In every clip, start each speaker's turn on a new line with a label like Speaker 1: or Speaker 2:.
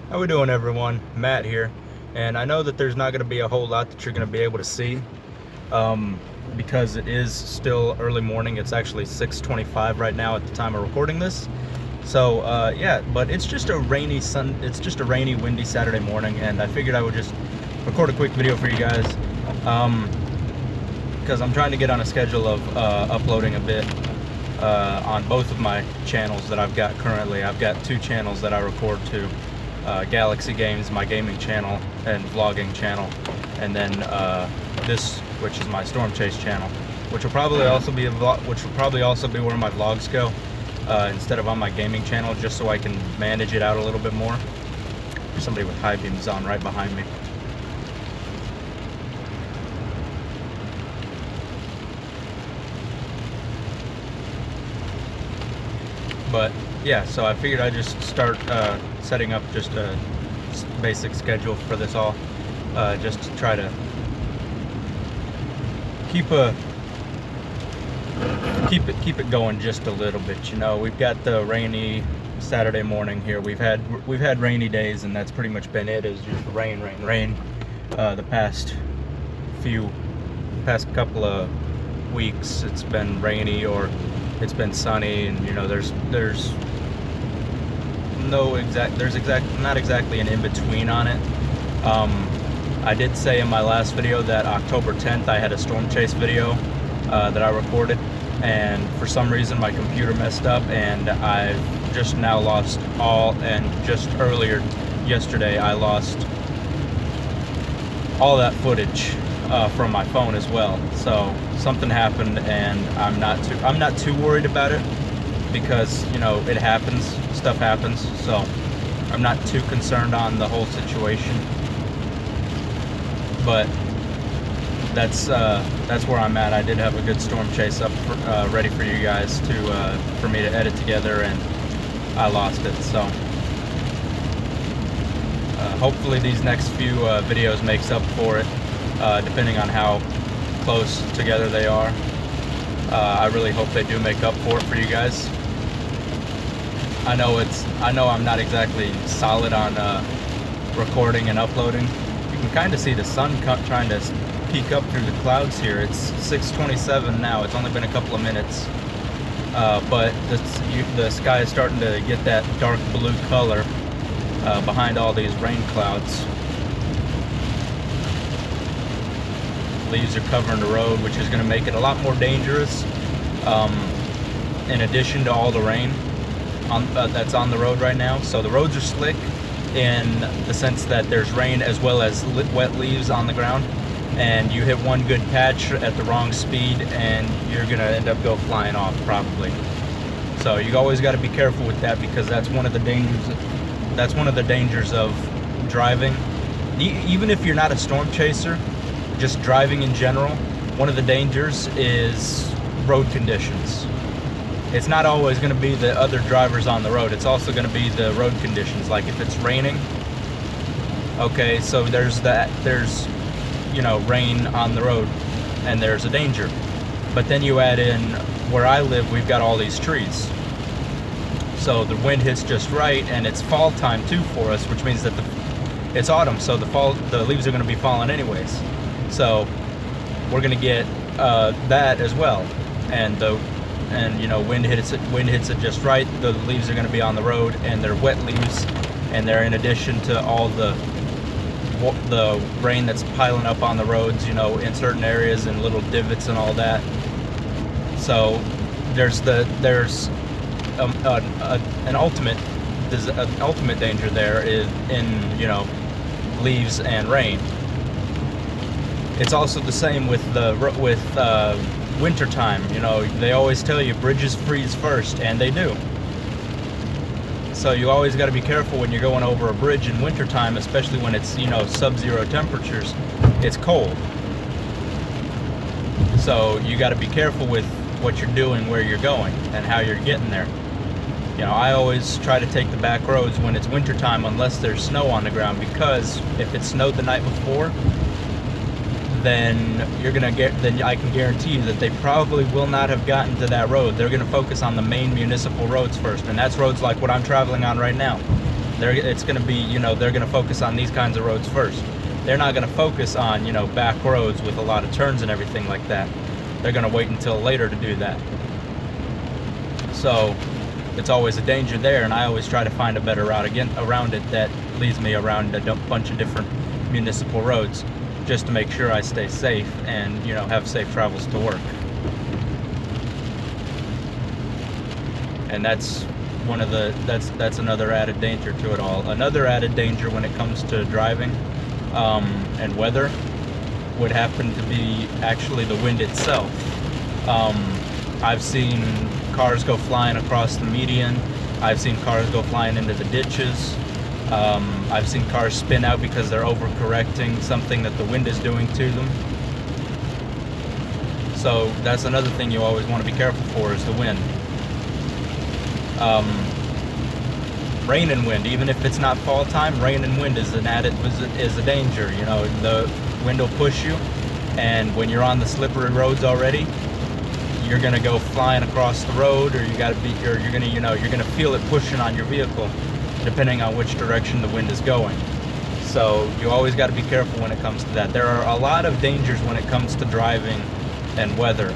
Speaker 1: How we doing, everyone? Matt here, and I know that there's not going to be a whole lot that you're going to be able to see because it is still early morning. It's actually 6:25 right now at the time of recording this. So yeah, but it's just a rainy, windy Saturday morning, and I figured I would just record a quick video for you guys because I'm trying to get on a schedule of uploading a bit on both of my channels that I've got currently. I've got two channels that I record to. Galaxy Games, my gaming channel and vlogging channel, and then this, which is my Storm Chase channel, which will probably also be where my vlogs go instead of on my gaming channel, just so I can manage it out a little bit more. There's somebody with high beams on right behind me. But yeah, so I figured I'd just start setting up just a basic schedule for this all, just to try to keep it going just a little bit. You know, we've got the rainy Saturday morning here. We've had rainy days, and that's pretty much been it. Is just rain. The past couple of weeks, it's been rainy or it's been sunny, and you know, there's not exactly an in-between on it. I did say in my last video that October 10th I had a Storm Chase video that I recorded, and for some reason my computer messed up, and I've just now lost and just earlier yesterday I lost all that footage from my phone as well. So something happened, and I'm not too worried about it, because you know, it happens, stuff happens, so I'm not too concerned on the whole situation. But that's where I'm at. I did have a good Storm Chase up ready for you guys for me to edit together, and I lost it. So hopefully these next few videos makes up for it, depending on how close together they are. I really hope they do make up for it for you guys. I know I'm not exactly solid on recording and uploading. You can kind of see the sun trying to peek up through the clouds here. It's 6:27 now. It's only been a couple of minutes, but the sky is starting to get that dark blue color behind all these rain clouds. Leaves are covering the road, which is going to make it a lot more dangerous. In addition to all the rain that's on the road right now. So the roads are slick in the sense that there's rain as well as wet leaves on the ground, and you hit one good patch at the wrong speed and you're gonna end up flying off probably. So you always got to be careful with that, because that's one of the dangers of driving. Even if you're not a storm chaser, just driving in general, one of the dangers is road conditions. It's not always going to be the other drivers on the road. It's also going to be the road conditions. Like if it's raining, okay, so there's you know, rain on the road, and there's a danger. But then you add in, where I live, we've got all these trees. So the wind hits just right, and it's fall time too for us, which means that it's autumn, so the leaves are going to be falling anyways. So we're going to get that as well. And you know, wind hits it just right, the leaves are going to be on the road, and they're wet leaves, and they're in addition to all the rain that's piling up on the roads, you know, in certain areas and little divots and all that. So there's an ultimate danger there in you know, leaves and rain. It's also the same with winter time. You know, they always tell you bridges freeze first, and they do. So you always got to be careful when you're going over a bridge in wintertime, especially when it's, you know, sub-zero temperatures. It's cold. So you got to be careful with what you're doing, where you're going, and how you're getting there. You know, I always try to take the back roads when it's wintertime, unless there's snow on the ground, because if it snowed the night before, then I can guarantee you that they probably will not have gotten to that road. They're going to focus on the main municipal roads first, and that's roads like what I'm traveling on right now. It's going to be, you know, they're going to focus on these kinds of roads first. They're not going to focus on, you know, back roads with a lot of turns and everything like that. They're going to wait until later to do that. So it's always a danger there, and I always try to find a better route again around it that leads me around a bunch of different municipal roads, just to make sure I stay safe and, you know, have safe travels to work. And that's one of the that's another added danger to it all. Another added danger when it comes to driving and weather would happen to be actually the wind itself. I've seen cars go flying across the median. I've seen cars go flying into the ditches. I've seen cars spin out because they're overcorrecting something that the wind is doing to them. So that's another thing you always want to be careful for, is the wind. Rain and wind, even if it's not fall time, rain and wind is a danger. You know, the wind will push you, and when you're on the slippery roads already, you're gonna go flying across the road, or you're gonna feel it pushing on your vehicle, depending on which direction the wind is going. So you always got to be careful when it comes to that. There are a lot of dangers when it comes to driving and weather.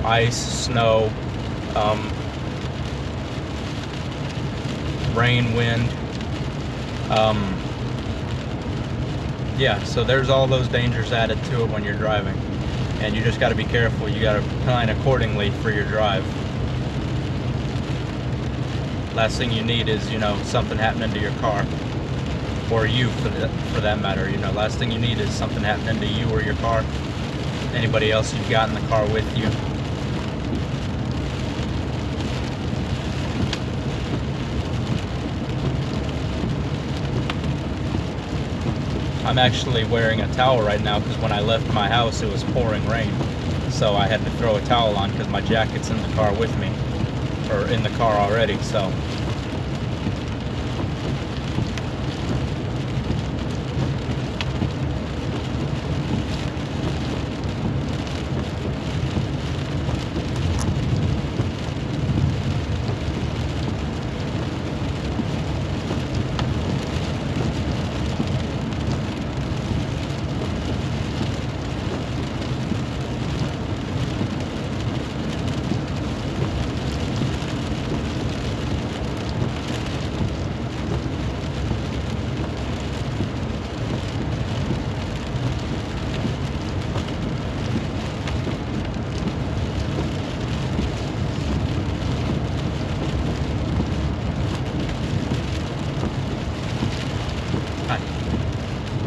Speaker 1: Ice, snow, rain, wind. So there's all those dangers added to it when you're driving, and you just got to be careful. You got to plan accordingly for your drive. Last thing you need is, you know, something happening to your car, or you for that matter. You know, last thing you need is something happening to you or your car, anybody else you've got in the car with you. I'm actually wearing a towel right now because when I left my house it was pouring rain, so I had to throw a towel on because my jacket's in the car with me, or in the car already. So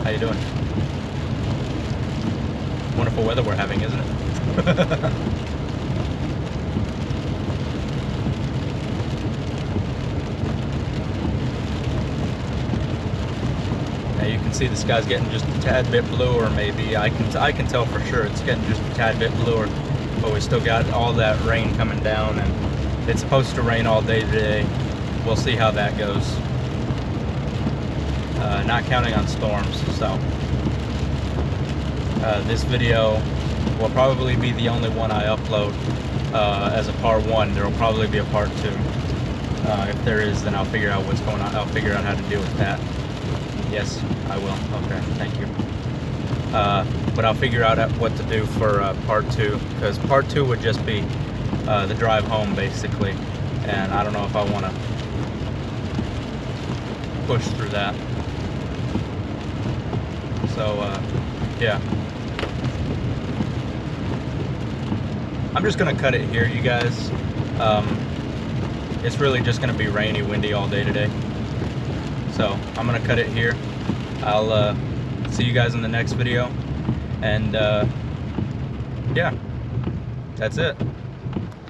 Speaker 1: how you doing? Wonderful weather we're having, isn't it? Now you can see the sky's getting just a tad bit bluer. Maybe I can tell for sure it's getting just a tad bit bluer, but we still got all that rain coming down, and it's supposed to rain all day today. We'll see how that goes. Not counting on storms, so this video will probably be the only one I upload as a part 1. There will probably be a part 2. If there is, then I'll figure out what's going on. I'll figure out how to deal with that. Yes, I will. Okay, thank you. But I'll figure out what to do for part 2, because part 2 would just be the drive home, basically, and I don't know if I want to push through that. So, yeah. I'm just going to cut it here, you guys. It's really just going to be rainy, windy all day today. So, I'm going to cut it here. I'll see you guys in the next video. And, yeah, that's it.